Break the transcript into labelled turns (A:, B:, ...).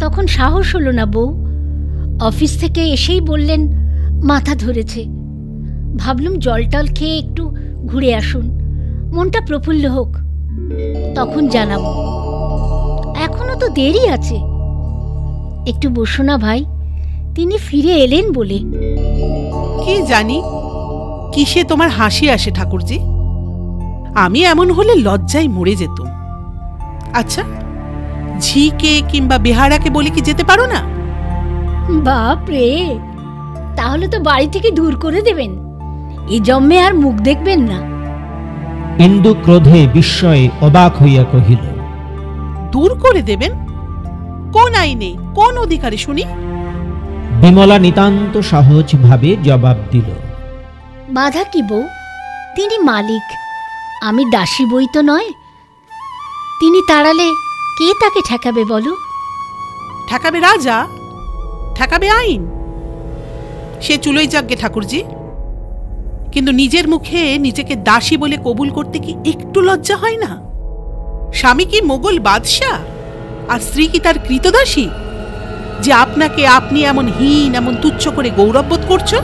A: তখন সাহস হলো না বউ। অফিস থেকে এসেই বললেন মাথা ধরেছে। ভাবলুম জল টল খেয়ে একটু ঘুরে আসুন, মনটা প্রফুল্ল হোক, তখন জানাবো। এখনো তো দেরি আছে। একটু বসো না ভাই, তিনি ফিরে এলেন বলে।
B: কি জানি কিসে তোমার হাসি আসে ঠাকুরজি। আমি এমন হলে লজ্জায় মরে যেতুম। আচ্ছা, ঝিকে কিংবা বেহারাকে বলে কি যেতে পারো না?
A: বাপ রে, তাহলে তো বাড়ি থেকে দূর করে দেবেন, এ জন্মে আর মুখ দেখবেন না।
C: ইন্দু ক্রোধে বিস্ময়ে অবাক হইয়া কহিল,
B: দূর করে দেবেন? কোন আইনে, কোন অধিকারে শুনি?
C: বিমলা নিতান্ত সহজ ভাবে জবাব দিল,
A: বাধা কি বউ, তিনি মালিক, আমি দাসী বই তো নয়। তিনি তাড়ালে কে তাকে ঠেকাবে বলো?
B: ঠেকাবে রাজা, ঠেকাবে আইন। সে চুলোই যাকগে ঠাকুরজি, কিন্তু নিজের মুখে নিজেকে দাসী বলে কবুল করতে কি একটু লজ্জা হয় না? স্বামী কি মোগল বাদশাহ আর স্ত্রী কি তার কৃতদাসী যে আপনাকে আপনি এমন হীন, এমন তুচ্ছ করে গৌরববোধ করছো?